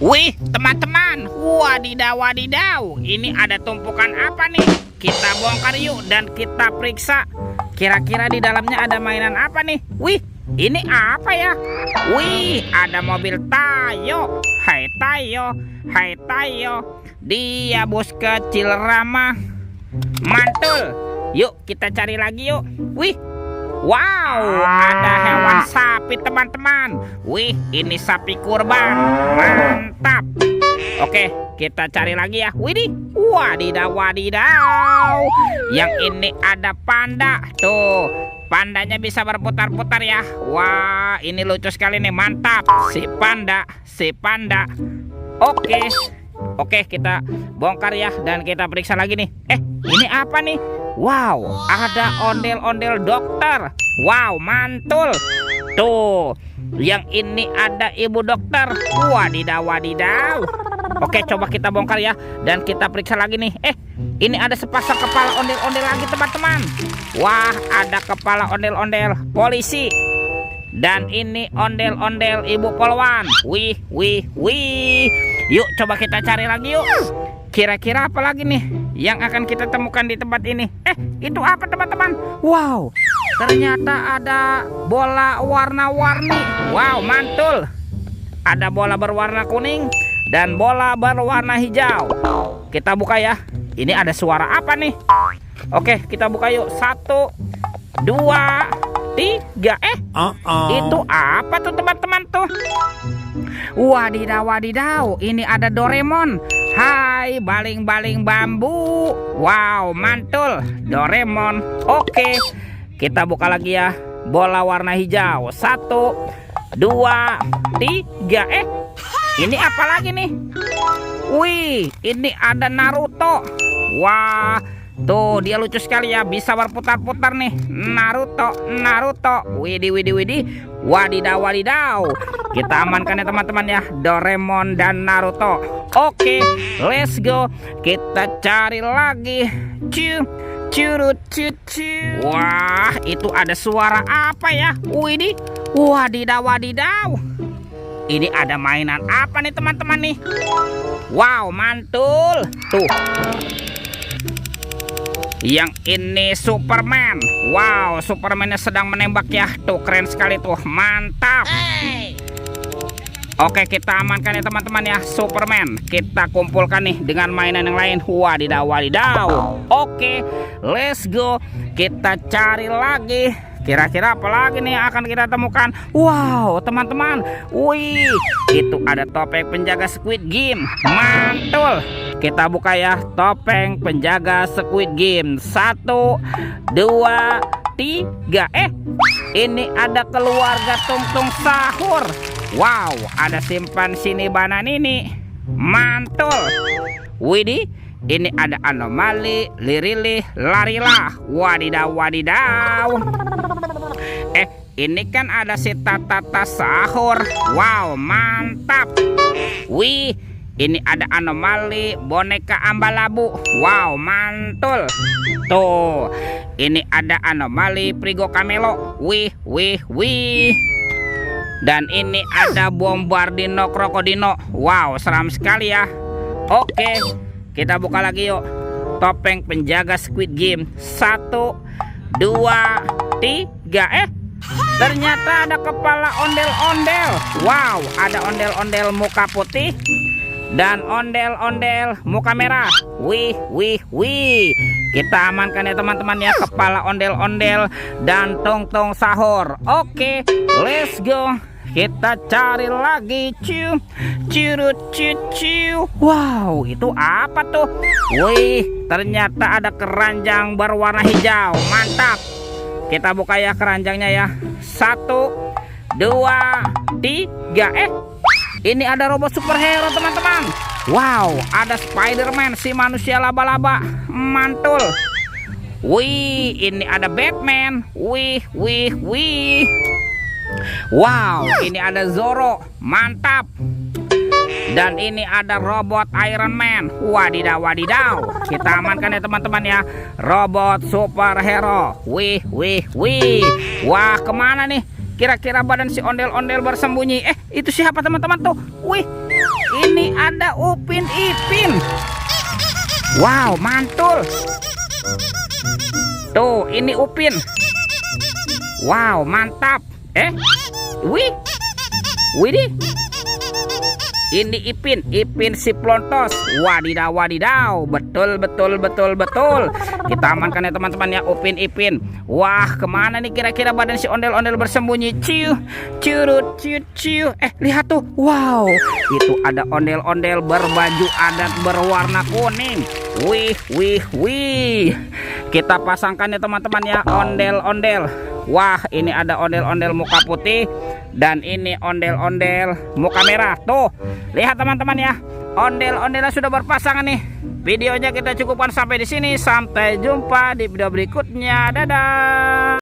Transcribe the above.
Wih, teman-teman, wadidaw, wadidaw. Ini ada tumpukan apa nih? Kita bongkar yuk dan kita periksa. Kira-kira di dalamnya ada mainan apa nih? Wih, ini apa ya? Wih, ada mobil Tayo. Hai Tayo, hai Tayo. Dia bos kecil ramah. Mantul. Yuk, kita cari lagi yuk. Wih. Wow, ada hewan sapi teman-teman. Wih, ini sapi kurban. Mantap. Oke, kita cari lagi ya. Widih, wadidaw, wadidaw. Yang ini ada panda. Tuh, pandanya bisa berputar-putar ya. Wah, ini lucu sekali nih. Mantap. Si panda, si panda. Oke, kita bongkar ya. Dan kita periksa lagi nih. Ini apa nih? Wow, ada ondel-ondel dokter. Wow, mantul. Tuh, yang ini ada ibu dokter. Wadidaw, wadidaw. Oke, coba kita bongkar ya. Dan kita periksa lagi nih. Ini ada sepasang kepala ondel-ondel lagi teman-teman. Wah, ada kepala ondel-ondel polisi. Dan ini ondel-ondel ibu polwan. Wih. Yuk, coba kita cari lagi yuk. Kira-kira apa lagi nih yang akan kita temukan di tempat ini? Itu apa teman-teman? Wow, ternyata ada bola warna-warni. Wow, mantul. Ada bola berwarna kuning dan bola berwarna hijau. Kita buka ya. Ini ada suara apa nih? Oke, kita buka yuk. 1, 2, 3. Itu apa tuh teman-teman tuh? Wadidaw, wadidaw. Ini ada Doraemon. Hai, baling-baling bambu. Wow, mantul. Doraemon. Oke, kita buka lagi ya. Bola warna hijau. 1, 2, 3. Ini apa lagi nih? Wih, ini ada Naruto. Wah, tuh dia lucu sekali ya. Bisa berputar-putar nih. Naruto. Widih. Wadidaw, wadidaw. Kita amankan ya teman-teman ya. Doraemon dan Naruto. Oke, let's go. Kita cari lagi. Wah, itu ada suara apa ya? Widih. Wadidaw, wadidaw. Ini ada mainan apa nih teman-teman nih? Wow, mantul. Tuh. Yang ini Superman. Wow, Supermannya sedang menembak ya. Tuh, keren sekali tuh. Mantap. Oke, kita amankan ya teman-teman ya. Superman. Kita kumpulkan nih dengan mainan yang lain. Wadidaw, wadidaw. Oke, let's go. Kita cari lagi. Kira-kira apa lagi nih yang akan kita temukan? Wow, teman-teman. Wih, itu ada topeng penjaga Squid Game. Mantul. Kita buka ya. Topeng penjaga Squid Game. 1, 2, 3. Ini ada keluarga Tungtung Sahur. Wow, ada simpan sini Bananini. Mantul. Widih, ini ada Anomali, Lirilih, Larilah. Wadidaw, wadidaw. Ini kan ada si Tata Sahur. Wow, mantap. Wih, ini ada Anomali, boneka Ambalabu. Wow, mantul. Tuh, ini ada Anomali, Prigo Kamelo. Wih. Dan ini ada Bombardino Krokodino. Wow, seram sekali ya. Oke, kita buka lagi yuk. Topeng penjaga Squid Game. 1, 2, 3. Ternyata ada kepala ondel-ondel. Wow, ada ondel-ondel muka putih dan ondel-ondel muka merah. Wih. Kita amankan ya teman-teman ya. Kepala ondel-ondel dan Tungtung Sahur. Oke, let's go. Kita cari lagi. Wow, itu apa tuh? Wih, ternyata ada keranjang berwarna hijau. Mantap. Kita buka ya keranjangnya ya. 1, 2, 3. Ini ada robot superhero teman-teman. Wow, ada Spider-Man, si manusia laba-laba. Mantul. Wih, ini ada Batman. Wih. Wow, ini ada Zoro. Mantap. Dan ini ada robot Iron Man. Wadidaw, wadidaw. Kita amankan ya teman-teman ya. Robot superhero. Wih. Wah, kemana nih? Kira-kira badan si ondel-ondel bersembunyi. Itu siapa teman-teman tuh? Wih, ini ada Upin Ipin. Wow, mantul. Tuh, ini Upin. Wow, mantap. Wih. Widih. Ini Ipin si Plontos. Wadidaw, wadidaw. Betul. Kita amankan ya teman-teman ya, Upin Ipin. Wah, kemana nih kira-kira badan si ondel-ondel bersembunyi? Curut. Lihat tuh. Wow, itu ada ondel-ondel berbaju adat berwarna kuning. Wih. Kita pasangkan ya teman-teman ya, ondel-ondel. Wah, ini ada ondel-ondel muka putih dan ini ondel-ondel muka merah. Tuh, lihat teman-teman ya, ondel-ondelnya sudah berpasangan nih. Videonya kita cukupkan sampai di sini. Sampai jumpa di video berikutnya. Dadah.